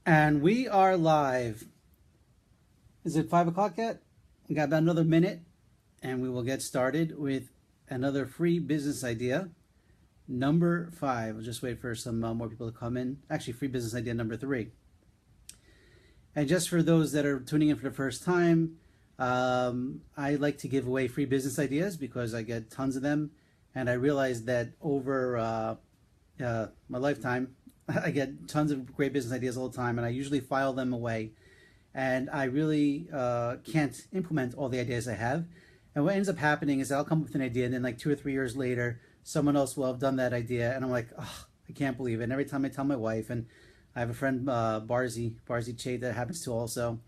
And we are live. Is it 5 o'clock yet? We got about another minute and we will get started with another free business idea. Number 5. We'll just wait for some more people to come in. Actually, free business idea number 3. And just for those that are tuning in for the first time, I like to give away free business ideas because I get tons of them. And I realized that over my lifetime, I get tons of great business ideas all the time, and I usually file them away. And I really can't implement all the ideas I have. And what ends up happening is I'll come up with an idea, and then like 2 or 3 years later, someone else will have done that idea, and I'm like, oh, I can't believe it. And every time I tell my wife, and I have a friend, Barzy Chait, that happens to also,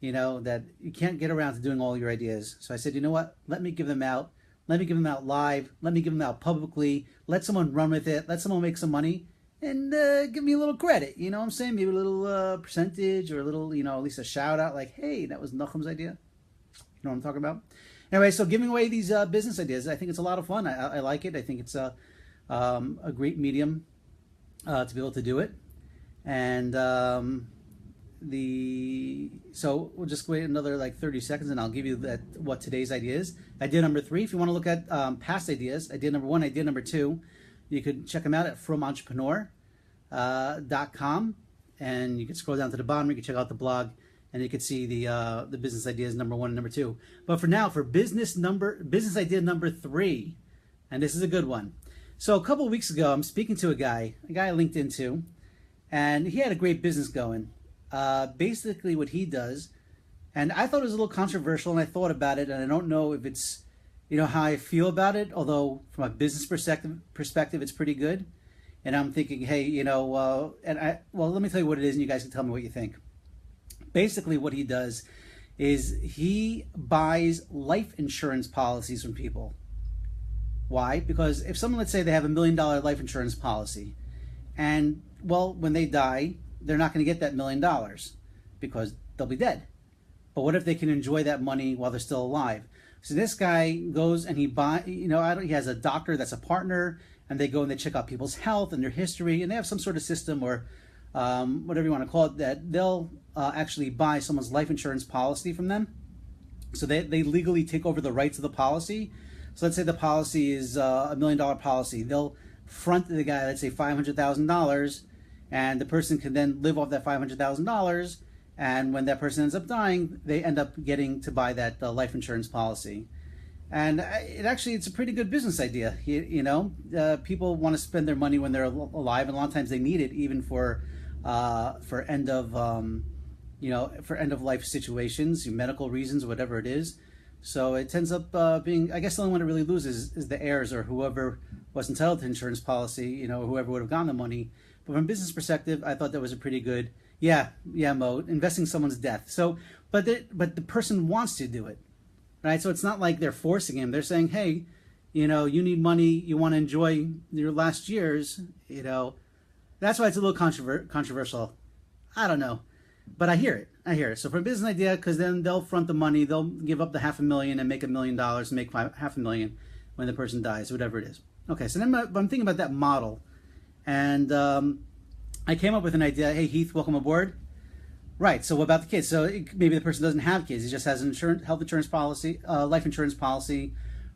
that you can't get around to doing all your ideas. So I said, you know what? Let me give them out. Let me give them out live. Let me give them out publicly. Let someone run with it. Let someone make some money and give me a little credit. You know what I'm saying? Maybe a little percentage or a little, at least a shout out like, hey, that was Nachum's idea. You know what I'm talking about? Anyway, so giving away these business ideas, I think it's a lot of fun. I like it. I think it's a great medium to be able to do it. And so we'll just wait another like 30 seconds and I'll give you what today's idea is. Idea number 3, if you want to look at past ideas, idea number 1, idea number 2, you could check them out at FromEntrepreneur.com, and you can scroll down to the bottom. You can check out the blog, and you can see the business ideas number 1 and number 2. But for now, for business idea number 3, and this is a good one. So a couple of weeks ago, I'm speaking to a guy I linked into, and he had a great business going. Basically, what he does, and I thought it was a little controversial, and I thought about it, and I don't know if it's how I feel about it, although from a business perspective, it's pretty good. And I'm thinking, hey, let me tell you what it is, and you guys can tell me what you think. Basically, what he does is he buys life insurance policies from people. Why? Because if someone, let's say they have $1 million life insurance policy, and, well, when they die, they're not going to get that $1 million because they'll be dead. But what if they can enjoy that money while they're still alive? So this guy goes and he he has a doctor that's a partner, and they go and they check out people's health and their history, and they have some sort of system or whatever you want to call it, that they'll actually buy someone's life insurance policy from them. So they legally take over the rights of the policy. So let's say the policy is $1 million policy. They'll front the guy, let's say $500,000, and the person can then live off that $500,000. And when that person ends up dying, they end up getting to buy that life insurance policy. And it's a pretty good business idea. People want to spend their money when they're alive, and a lot of times they need it even for end of life situations, medical reasons, whatever it is. So it ends up being, I guess, the only one that really loses is the heirs or whoever was entitled to insurance policy, whoever would have gotten the money. But from a business perspective, I thought that was a pretty good, Mo, investing someone's death. So, but the person wants to do it, right? So it's not like they're forcing him. They're saying, hey, you need money, you want to enjoy your last years, That's why it's a little controversial. I don't know, but I hear it. So for a business idea, because then they'll front the money, they'll give up the $500,000 and make $1 million, and make $500,000 when the person dies, whatever it is. Okay, so then I'm thinking about that model, and I came up with an idea. Hey, Heath, welcome aboard. Right. So what about the kids? So maybe the person doesn't have kids; he just has an health insurance policy, life insurance policy,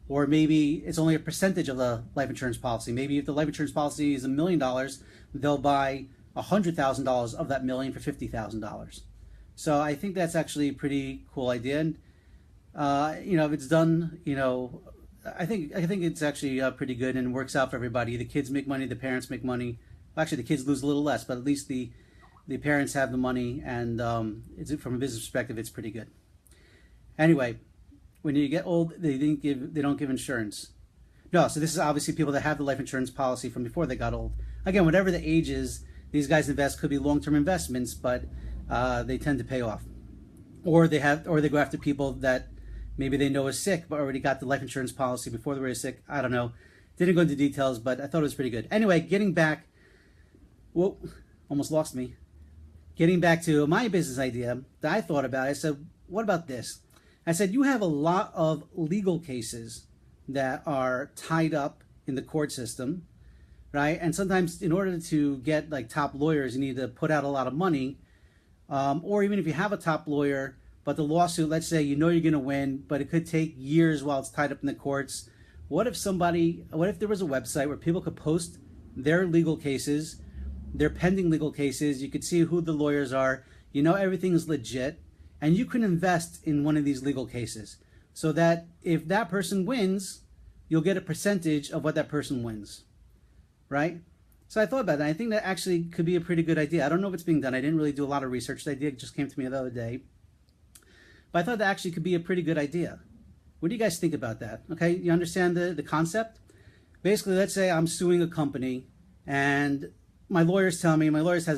or maybe it's only a percentage of the life insurance policy. Maybe if the life insurance policy is $1 million, they'll buy $100,000 of that million for $50,000. So I think that's actually a pretty cool idea. And if it's done, I think it's actually pretty good and works out for everybody. The kids make money, the parents make money. Actually, the kids lose a little less, but at least the parents have the money, and it's, from a business perspective, it's pretty good. Anyway, when you get old, they don't give insurance. No, so this is obviously people that have the life insurance policy from before they got old. Again, whatever the age is, these guys invest. Could be long-term investments, but they tend to pay off. Or they go after people that maybe they know is sick, but already got the life insurance policy before they were sick. I don't know. Didn't go into details, but I thought it was pretty good. Anyway, getting back. Whoa, almost lost me. Getting back to my business idea that I thought about, I said, what about this? I said, you have a lot of legal cases that are tied up in the court system, right? And sometimes in order to get like top lawyers, you need to put out a lot of money. or even if you have a top lawyer, but the lawsuit, let's say you know you're going to win, but it could take years while it's tied up in the courts. What if there was a website where people could post their legal cases, their pending legal cases? You could see who the lawyers are. You know everything's legit, and you can invest in one of these legal cases so that if that person wins, you'll get a percentage of what that person wins, right? So I thought about that. I think that actually could be a pretty good idea. I don't know if it's being done. I didn't really do a lot of research. The idea just came to me the other day. But I thought that actually could be a pretty good idea. What do you guys think about that? Okay, you understand the concept? Basically, let's say I'm suing a company and my lawyers has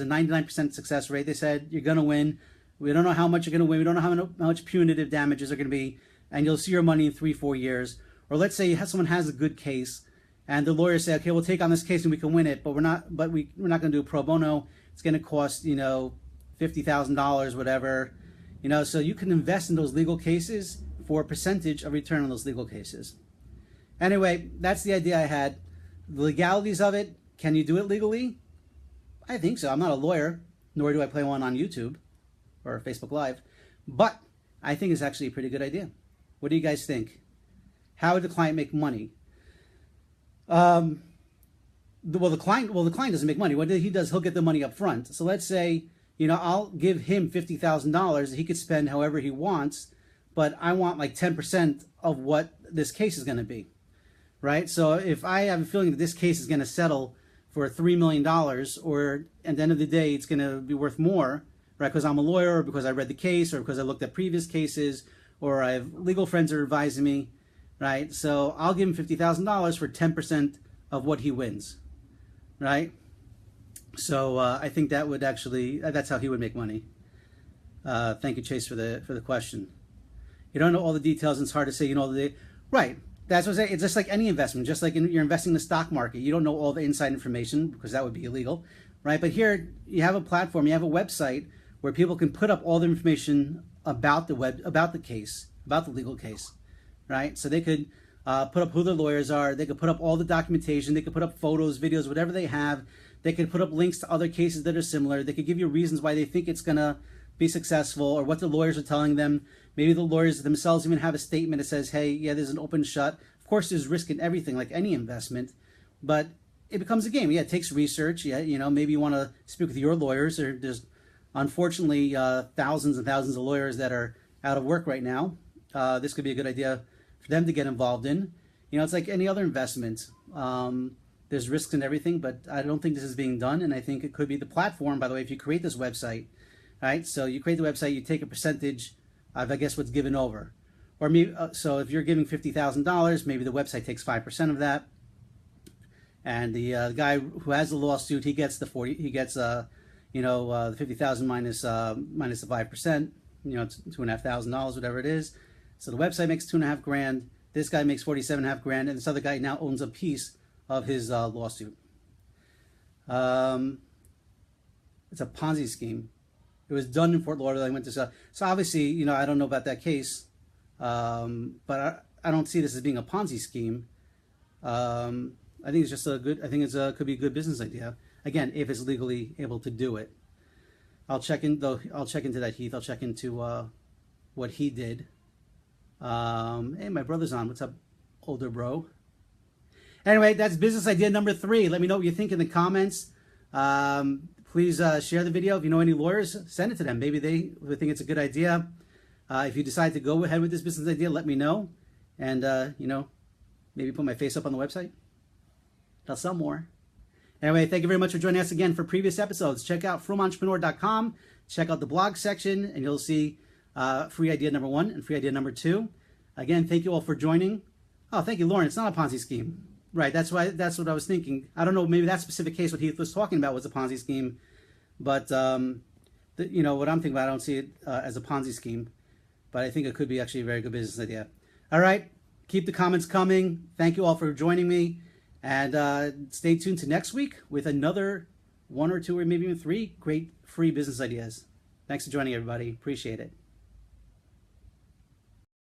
a 99% success rate. They said, you're going to win. We don't know how much you're going to win. We don't know how much punitive damages are going to be. And you'll see your money in 3-4 years. Or let's say someone has a good case and the lawyers say, okay, we'll take on this case and we can win it, but we're not going to do pro bono. It's going to cost, $50,000, whatever. So you can invest in those legal cases for a percentage of return on those legal cases. Anyway, that's the idea I had. The legalities of it, can you do it legally? I think so. I'm not a lawyer, nor do I play one on YouTube or Facebook Live, but I think it's actually a pretty good idea. What do you guys think? How would the client make money? The client doesn't make money. What he does, he'll get the money up front. So let's say, I'll give him $50,000. He could spend however he wants, but I want like 10% of what this case is going to be, right? So if I have a feeling that this case is going to settle for $3 million, or at the end of the day, it's going to be worth more, right? Because I'm a lawyer, or because I read the case, or because I looked at previous cases, or I have legal friends that are advising me, right? So I'll give him $50,000 for 10% of what he wins, right? So I think that would that's how he would make money. Thank you, Chase, for the question. You don't know all the details, and it's hard to say, right. That's what I'm saying. It's just like any investment, just like you're investing in the stock market. You don't know all the inside information because that would be illegal, right? But here you have a platform, you have a website where people can put up all the information about the case, about the legal case, right? So they could put up who the lawyers are. They could put up all the documentation. They could put up photos, videos, whatever they have. They could put up links to other cases that are similar. They could give you reasons why they think it's going to be successful, or what the lawyers are telling them. Maybe the lawyers themselves even have a statement that says, hey, yeah, there's an open shut. Of course, there's risk in everything, like any investment, but it becomes a game. Yeah, it takes research. Yeah, maybe you want to speak with your lawyers. There's unfortunately thousands and thousands of lawyers that are out of work right now. This could be a good idea for them to get involved in. It's like any other investment. There's risks in everything, but I don't think this is being done, and I think it could be the platform, by the way, if you create this website, right? So you create the website, you take a percentage of, I guess, what's given over. Or maybe, so if you're giving $50,000, maybe the website takes 5% of that, and the guy who has the lawsuit, he gets the 40. He gets the 50,000 minus the 5%. It's $2,500, whatever it is. So the website makes $2,500. This guy makes $47,500, and this other guy now owns a piece of his lawsuit. It's a Ponzi scheme. It was done in Fort Lauderdale. I went to so obviously, I don't know about that case, but I don't see this as being a Ponzi scheme. I think it's just could be a good business idea. Again, if it's legally able to do it. I'll check into that, Heath. I'll check into what he did. Hey, my brother's on. What's up, older bro? Anyway, that's business idea number 3. Let me know what you think in the comments. Please share the video. If you know any lawyers, send it to them. Maybe they think it's a good idea. If you decide to go ahead with this business idea, let me know. And, maybe put my face up on the website. I'll sell more. Anyway, thank you very much for joining us again for previous episodes. Check out FroomEntrepreneur.com. Check out the blog section, and you'll see free idea number 1 and free idea number 2. Again, thank you all for joining. Oh, thank you, Lauren. It's not a Ponzi scheme. Right, that's what I was thinking. I don't know, maybe that specific case what Heath was talking about was a Ponzi scheme, but what I'm thinking about, I don't see it as a Ponzi scheme, but I think it could be actually a very good business idea. All right, keep the comments coming. Thank you all for joining me, and stay tuned to next week with another 1 or 2 or maybe even 3 great free business ideas. Thanks for joining, everybody. Appreciate it.